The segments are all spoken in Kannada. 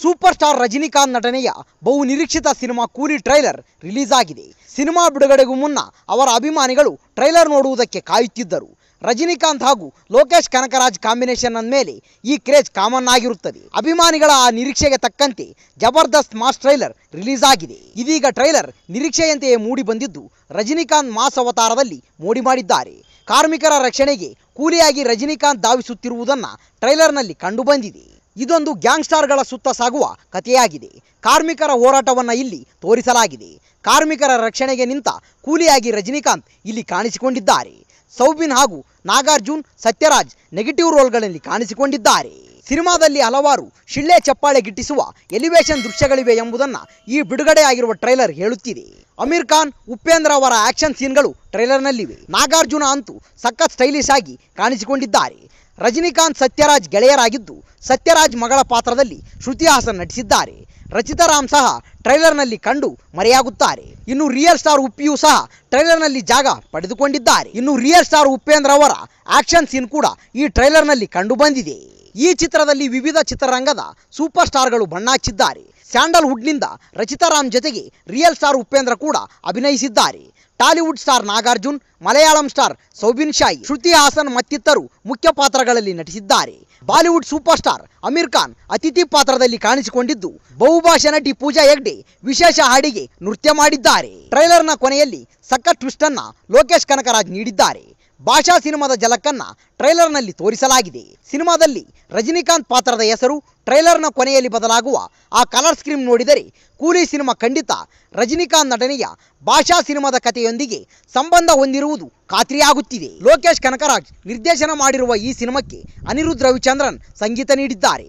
ಸೂಪರ್ ಸ್ಟಾರ್ ರಜನಿಕಾಂತ್ ನಟನೆಯ ಬಹು ನಿರೀಕ್ಷಿತ ಸಿನಿಮಾ ಕೂಲಿ ಟ್ರೈಲರ್ ರಿಲೀಸ್ ಆಗಿದೆ. ಸಿನಿಮಾ ಬಿಡುಗಡೆಗೂ ಮುನ್ನ ಅವರ ಅಭಿಮಾನಿಗಳು ಟ್ರೈಲರ್ ನೋಡುವುದಕ್ಕೆ ಕಾಯುತ್ತಿದ್ದರು. ರಜನಿಕಾಂತ್ ಹಾಗೂ ಲೋಕೇಶ್ ಕನಕರಾಜ್ ಕಾಂಬಿನೇಷನ್ ಅಂದಮೇಲೆ ಈ ಕ್ರೇಜ್ ಕಾಮನ್ ಆಗಿರುತ್ತದೆ. ಅಭಿಮಾನಿಗಳ ಆ ನಿರೀಕ್ಷೆಗೆ ತಕ್ಕಂತೆ ಜಬರ್ದಸ್ತ್ ಮಾಸ್ ಟ್ರೈಲರ್ ರಿಲೀಸ್ ಆಗಿದೆ. ಇದೀಗ ಟ್ರೈಲರ್ ನಿರೀಕ್ಷೆಯಂತೆಯೇ ಮೂಡಿ ಬಂದಿದ್ದು ರಜನಿಕಾಂತ್ ಮಾಸ್ ಅವತಾರದಲ್ಲಿ ಮೋಡಿ ಮಾಡಿದ್ದಾರೆ. ಕಾರ್ಮಿಕರ ರಕ್ಷಣೆಗೆ ಕೂಲಿಯಾಗಿ ರಜನಿಕಾಂತ್ ಧಾವಿಸುತ್ತಿರುವುದನ್ನು ಟ್ರೈಲರ್ನಲ್ಲಿ ಕಂಡುಬಂದಿದೆ. ಇದೊಂದು ಗ್ಯಾಂಗ್ಸ್ಟಾರ್ಗಳ ಸುತ್ತ ಸಾಗುವ ಕಥೆಯಾಗಿದೆ. ಕಾರ್ಮಿಕರ ಹೋರಾಟವನ್ನು ಇಲ್ಲಿ ತೋರಿಸಲಾಗಿದೆ. ಕಾರ್ಮಿಕರ ರಕ್ಷಣೆಗೆ ನಿಂತ ಕೂಲಿಯಾಗಿ ರಜನಿಕಾಂತ್ ಇಲ್ಲಿ ಕಾಣಿಸಿಕೊಂಡಿದ್ದಾರೆ. ಸೌಬಿನ್ ಹಾಗೂ ನಾಗಾರ್ಜುನ್, ಸತ್ಯರಾಜ್ ನೆಗೆಟಿವ್ ರೋಲ್ಗಳಲ್ಲಿ ಕಾಣಿಸಿಕೊಂಡಿದ್ದಾರೆ. ಸಿನಿಮಾದಲ್ಲಿ ಹಲವಾರು ಶಿಳ್ಳೆ ಚಪ್ಪಾಳೆ ಗಿಟ್ಟಿಸುವ ಎಲಿವೇಶನ್ ದೃಶ್ಯಗಳಿವೆ ಎಂಬುದನ್ನು ಈ ಬಿಡುಗಡೆಯಾಗಿರುವ ಟ್ರೈಲರ್ ಹೇಳುತ್ತಿದೆ. ಅಮೀರ್ ಖಾನ್, ಉಪೇಂದ್ರ ಅವರ ಆಕ್ಷನ್ ಸೀನ್ಗಳು ಟ್ರೈಲರ್ನಲ್ಲಿವೆ. ನಾಗಾರ್ಜುನ ಅಂತೂ ಸಖತ್ ಸ್ಟೈಲಿಶ್ ಆಗಿ ಕಾಣಿಸಿಕೊಂಡಿದ್ದಾರೆ. ರಜನಿಕಾಂತ್ ಸತ್ಯರಾಜ್ ಗೆಳೆಯರಾಗಿದ್ದು ಸತ್ಯರಾಜ್ ಮಗಳ ಪಾತ್ರದಲ್ಲಿ ಶ್ರುತಿ ಹಾಸನ್ ನಟಿಸಿದ್ದಾರೆ. ರಚಿತಾ ರಾಮ್ ಸಹ ಟ್ರೈಲರ್ನಲ್ಲಿ ಕಂಡು ಮರೆಯಾಗುತ್ತಾರೆ. ಇನ್ನು ರಿಯಲ್ ಸ್ಟಾರ್ ಉಪ್ಪಿಯೂ ಸಹ ಟ್ರೈಲರ್ನಲ್ಲಿ ಜಾಗ ಪಡೆದುಕೊಂಡಿದ್ದಾರೆ. ಇನ್ನು ರಿಯಲ್ ಸ್ಟಾರ್ ಉಪೇಂದ್ರ ಅವರ ಆಕ್ಷನ್ ಸೀನ್ ಕೂಡ ಈ ಟ್ರೈಲರ್ನಲ್ಲಿ ಕಂಡು ಬಂದಿದೆ. ಈ ಚಿತ್ರದಲ್ಲಿ ವಿವಿಧ ಚಿತ್ರರಂಗದ ಸೂಪರ್ ಸ್ಟಾರ್ಗಳು ಬಣ್ಣ ಹಚ್ಚಿದ್ದಾರೆ. ಸ್ಯಾಂಡಲ್ವುಡ್ನಿಂದ ರಚಿತಾ ರಾಮ್ ಜೊತೆಗೆ ರಿಯಲ್ ಸ್ಟಾರ್ ಉಪೇಂದ್ರ ಕೂಡ ಅಭಿನಯಿಸಿದ್ದಾರೆ. ಟಾಲಿವುಡ್ ಸ್ಟಾರ್ ನಾಗಾರ್ಜುನ್, ಮಲಯಾಳಂ ಸ್ಟಾರ್ ಸೌಬಿನ್ ಶಾಯಿ, ಶ್ರುತಿ ಹಾಸನ್ ಮತ್ತಿತರರು ಮುಖ್ಯ ಪಾತ್ರಗಳಲ್ಲಿ ನಟಿಸಿದ್ದಾರೆ. ಬಾಲಿವುಡ್ ಸೂಪರ್ ಸ್ಟಾರ್ ಅಮೀರ್ ಖಾನ್ ಅತಿಥಿ ಪಾತ್ರದಲ್ಲಿ ಕಾಣಿಸಿಕೊಂಡಿದ್ದು ಬಹುಭಾಷಾ ನಟಿ ಪೂಜಾ ಹೆಗ್ಡೆ ವಿಶೇಷ ಹಾಡಿಗೆ ನೃತ್ಯ ಮಾಡಿದ್ದಾರೆ. ಟ್ರೈಲರ್ನ ಕೊನೆಯಲ್ಲಿ ಸಖತ್ ಟ್ವಿಸ್ಟ್ ಅನ್ನ ಲೋಕೇಶ್ ಕನಕರಾಜ್ ನೀಡಿದ್ದಾರೆ. ಭಾಷಾ ಸಿನಿಮಾದ ಜಲಕ್ಕನ್ನ ಟ್ರೈಲರ್ನಲ್ಲಿ ತೋರಿಸಲಾಗಿದೆ. ಸಿನಿಮಾದಲ್ಲಿ ರಜನಿಕಾಂತ್ ಪಾತ್ರದ ಹೆಸರು ಟ್ರೈಲರ್ನ ಕೊನೆಯಲ್ಲಿ ಬದಲಾಗುವ ಆ ಕಲರ್ ಸ್ಕ್ರೀನ್ ನೋಡಿದರೆ ಕೂಲಿ ಸಿನಿಮಾ ಖಂಡಿತ ರಜನಿಕಾಂತ್ ನಟನೆಯ ಭಾಷಾ ಸಿನಿಮಾದ ಕಥೆಯೊಂದಿಗೆ ಸಂಬಂಧ ಹೊಂದಿರುವುದು ಖಾತ್ರಿಯಾಗುತ್ತಿದೆ. ಲೋಕೇಶ್ ಕನಕರಾಜ್ ನಿರ್ದೇಶನ ಮಾಡಿರುವ ಈ ಸಿನಿಮಾಕ್ಕೆ ಅನಿರುದ್ಧ್ ರವಿಚಂದ್ರನ್ ಸಂಗೀತ ನೀಡಿದ್ದಾರೆ.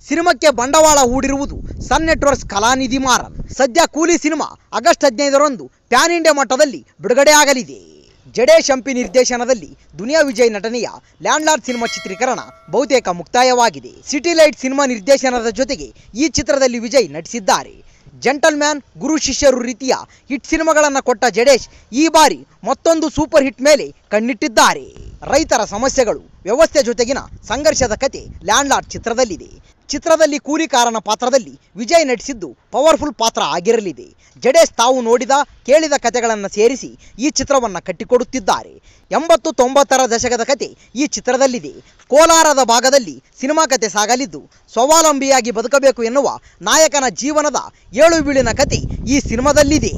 ಸಿನಿಮಾಕ್ಕೆ ಬಂಡವಾಳ ಹೂಡಿರುವುದು ಸನ್ ನೆಟ್ವರ್ಕ್ಸ್ ಕಲಾನಿಧಿ ಮಾರನ್. ಸದ್ಯ ಕೂಲಿ ಸಿನಿಮಾ ಆಗಸ್ಟ್ 15ರಂದು ಪ್ಯಾನ್ ಇಂಡಿಯಾ ಮಟ್ಟದಲ್ಲಿ ಬಿಡುಗಡೆಯಾಗಲಿದೆ. ಜಡೇಶ್ ಹಂಪಿ ನಿರ್ದೇಶನದಲ್ಲಿ ದುನಿಯಾ ವಿಜಯ್ ನಟನೆಯ ಲ್ಯಾಂಡ್ಲಾರ್ಡ್ ಸಿನಿಮಾ ಚಿತ್ರೀಕರಣ ಬಹುತೇಕ ಮುಕ್ತಾಯವಾಗಿದೆ. ಸಿಟಿ ಲೈಟ್ ಸಿನಿಮಾ ನಿರ್ದೇಶನದ ಜೊತೆಗೆ ಈ ಚಿತ್ರದಲ್ಲಿ ವಿಜಯ್ ನಟಿಸಿದ್ದಾರೆ. ಜೆಂಟಲ್ ಮ್ಯಾನ್, ಗುರು ಶಿಷ್ಯರು ರೀತಿಯ ಹಿಟ್ ಸಿನಿಮಾಗಳನ್ನು ಕೊಟ್ಟ ಜಡೇಶ್ ಈ ಬಾರಿ ಮತ್ತೊಂದು ಸೂಪರ್ ಹಿಟ್ ಮೇಲೆ ಕಣ್ಣಿಟ್ಟಿದ್ದಾರೆ. ರೈತರ ಸಮಸ್ಯೆಗಳು, ವ್ಯವಸ್ಥೆ ಜೊತೆಗಿನ ಸಂಘರ್ಷದ ಕತೆ ಲ್ಯಾಂಡ್ಲಾರ್ಡ್ ಚಿತ್ರದಲ್ಲಿದೆ. ಚಿತ್ರದಲ್ಲಿ ಕೂಲಿಕಾರನ ಪಾತ್ರದಲ್ಲಿ ವಿಜಯ್ ನಟಿಸಿದ್ದು ಪವರ್ಫುಲ್ ಪಾತ್ರ ಆಗಿರಲಿದೆ. ಜಡೇಶ್ ತಾವು ನೋಡಿದ ಕೇಳಿದ ಕಥೆಗಳನ್ನು ಸೇರಿಸಿ ಈ ಚಿತ್ರವನ್ನು ಕಟ್ಟಿಕೊಡುತ್ತಿದ್ದಾರೆ. 80-90ರ ದಶಕದ ಕತೆ ಈ ಚಿತ್ರದಲ್ಲಿದೆ. ಕೋಲಾರದ ಭಾಗದಲ್ಲಿ ಸಿನಿಮಾ ಕತೆ ಸಾಗಲಿದ್ದು ಸ್ವಾವಲಂಬಿಯಾಗಿ ಬದುಕಬೇಕು ಎನ್ನುವ ನಾಯಕನ ಜೀವನದ ಏಳು ಬೀಳಿನ ಕತೆ ಈ ಸಿನಿಮಾದಲ್ಲಿದೆ.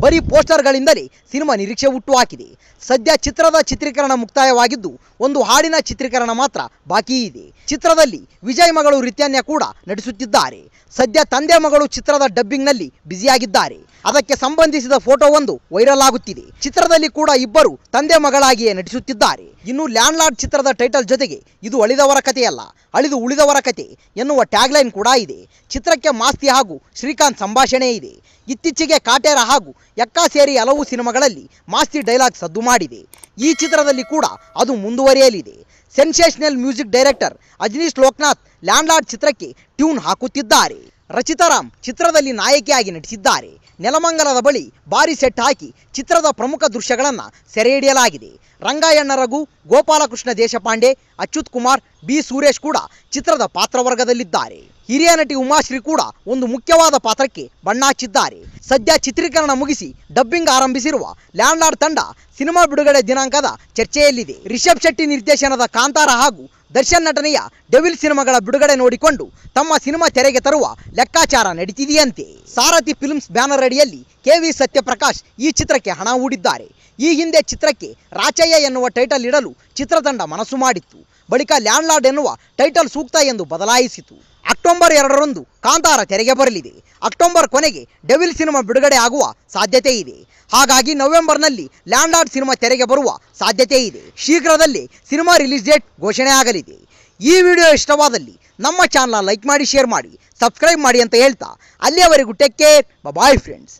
ಬರೀ ಪೋಸ್ಟರ್ಗಳಿಂದಲೇ ಸಿನಿಮಾ ನಿರೀಕ್ಷೆ ಹುಟ್ಟುಹಾಕಿದೆ. ಸದ್ಯ ಚಿತ್ರದ ಚಿತ್ರೀಕರಣ ಮುಕ್ತಾಯವಾಗಿದ್ದು ಒಂದು ಹಾಡಿನ ಚಿತ್ರೀಕರಣ ಮಾತ್ರ ಬಾಕಿ ಇದೆ. ಚಿತ್ರದಲ್ಲಿ ವಿಜಯ್ ಮಗಳು ರಿತ್ಯಾನ್ಯ ಕೂಡ ನಟಿಸುತ್ತಿದ್ದಾರೆ. ಸದ್ಯ ತಂದೆ ಮಗಳು ಚಿತ್ರದ ಡಬ್ಬಿಂಗ್ನಲ್ಲಿ ಬ್ಯುಸಿಯಾಗಿದ್ದಾರೆ. ಅದಕ್ಕೆ ಸಂಬಂಧಿಸಿದ ಫೋಟೋ ಒಂದು ವೈರಲ್ ಆಗುತ್ತಿದೆ. ಚಿತ್ರದಲ್ಲಿ ಕೂಡ ಇಬ್ಬರು ತಂದೆ ಮಗಳಾಗಿಯೇ ನಟಿಸುತ್ತಿದ್ದಾರೆ. ಇನ್ನು ಲ್ಯಾಂಡ್ಲಾರ್ಡ್ ಚಿತ್ರದ ಟೈಟಲ್ ಜೊತೆಗೆ ಇದು ಅಳಿದವರ ಕಥೆಯಲ್ಲ, ಅಳಿದು ಉಳಿದವರ ಕತೆ ಎನ್ನುವ ಟ್ಯಾಗ್ಲೈನ್ ಕೂಡ ಇದೆ. ಚಿತ್ರಕ್ಕೆ ಮಾಸ್ತಿ ಹಾಗೂ ಶ್ರೀಕಾಂತ್ ಸಂಭಾಷಣೆ ಇದೆ. ಇತ್ತೀಚೆಗೆ ಕಾಟೇರ ಹಾಗೂ ಯಕ್ಕ ಸೇರಿ ಹಲವು ಸಿನಿಮಾಗಳಲ್ಲಿ ಮಾಸ್ತಿ ಡೈಲಾಗ್ ಸದ್ದು ಮಾಡಿದೆ. ಈ ಚಿತ್ರದಲ್ಲಿ ಕೂಡ ಅದು ಮುಂದುವರಿಯಲಿದೆ. Sensational music director Ajaneesh Loknath landlord ಚಿತ್ರಕ್ಕೆ ಟ್ಯೂನ್ ಹಾಕುತ್ತಿದ್ದಾರೆ. ರಚಿತಾ ರಾಮ್ ಚಿತ್ರದಲ್ಲಿ ನಾಯಕಿಯಾಗಿ ನಟಿಸಿದ್ದಾರೆ. ನೆಲಮಂಗಲದ ಬಳಿ ಭಾರಿ ಸೆಟ್ ಹಾಕಿ ಚಿತ್ರದ ಪ್ರಮುಖ ದೃಶ್ಯಗಳನ್ನು ಸೆರೆ ಹಿಡಿಯಲಾಗಿದೆ. ರಂಗಾಯಣ್ಣ ರಘು, ಗೋಪಾಲಕೃಷ್ಣ ದೇಶಪಾಂಡೆ, ಅಚ್ಯುತ್ ಕುಮಾರ್, ಬಿ ಸುರೇಶ್ ಕೂಡ ಚಿತ್ರದ ಪಾತ್ರವರ್ಗದಲ್ಲಿದ್ದಾರೆ. ಹಿರಿಯ ನಟಿ ಉಮಾಶ್ರೀ ಕೂಡ ಒಂದು ಮುಖ್ಯವಾದ ಪಾತ್ರಕ್ಕೆ ಬಣ್ಣ ಹಚ್ಚಿದ್ದಾರೆ. ಸದ್ಯ ಚಿತ್ರೀಕರಣ ಮುಗಿಸಿ ಡಬ್ಬಿಂಗ್ ಆರಂಭಿಸಿರುವ ಲ್ಯಾಂಡ್ಲಾರ್ಡ್ ತಂಡ ಸಿನಿಮಾ ಬಿಡುಗಡೆ ದಿನಾಂಕದ ಚರ್ಚೆಯಲ್ಲಿದೆ. ರಿಷಬ್ ಶೆಟ್ಟಿ ನಿರ್ದೇಶನದ ಕಾಂತಾರ ಹಾಗೂ ದರ್ಶನ್ ನಟನೆಯ ಡೆವಿಲ್ ಸಿನಿಮಾಗಳ ಬಿಡುಗಡೆ ನೋಡಿಕೊಂಡು ತಮ್ಮ ಸಿನಿಮಾ ತೆರೆಗೆ ತರುವ ಲೆಕ್ಕಾಚಾರ ನಡೀತಿದೆಯಂತೆ. ಸಾರಥಿ ಫಿಲ್ಮ್ಸ್ ಬ್ಯಾನರ್ ಅಡಿಯಲ್ಲಿ KV ಸತ್ಯಪ್ರಕಾಶ್ ಈ ಚಿತ್ರಕ್ಕೆ ಹಣ ಹೂಡಿದ್ದಾರೆ. ಈ ಹಿಂದೆ ಚಿತ್ರಕ್ಕೆ ರಾಚಯ್ಯ ಎನ್ನುವ ಟೈಟಲ್ ಇಡಲು ಚಿತ್ರತಂಡ ಮನಸ್ಸು ಮಾಡಿತ್ತು. ಬಳಿಕ ಲ್ಯಾಂಡ್ಲಾರ್ಡ್ ಎನ್ನುವ ಟೈಟಲ್ ಸೂಕ್ತ ಎಂದು ಬದಲಾಯಿಸಿತು. ಅಕ್ಟೋಬರ್ 2ರಂದು ಕಾಂತಾರ ತೆರೆಗೆ ಬರಲಿದೆ. ಅಕ್ಟೋಬರ್ ಕೊನೆಗೆ ಡೆವಿಲ್ ಸಿನಿಮಾ ಬಿಡುಗಡೆ ಆಗುವ ಸಾಧ್ಯತೆ ಇದೆ. ಹಾಗಾಗಿ ನವೆಂಬರ್ನಲ್ಲಿ ಲ್ಯಾಂಡ್ಲಾರ್ಡ್ ಸಿನಿಮಾ ತೆರೆಗೆ ಬರುವ ಸಾಧ್ಯತೆ ಇದೆ. ಶೀಘ್ರದಲ್ಲೇ ಸಿನಿಮಾ ರಿಲೀಸ್ ಡೇಟ್ ಘೋಷಣೆ ಆಗಲಿದೆ. ಈ ವಿಡಿಯೋ ಇಷ್ಟವಾದಲ್ಲಿ ನಮ್ಮ ಚಾನಲ್ ಲೈಕ್ ಮಾಡಿ, ಶೇರ್ ಮಾಡಿ, ಸಬ್ಸ್ಕ್ರೈಬ್ ಮಾಡಿ ಅಂತ ಹೇಳ್ತಾ ಅಲ್ಲಿಯವರೆಗೂ ಟೇಕ್ ಕೇರ್, ಬಾಯ್ ಫ್ರೆಂಡ್ಸ್.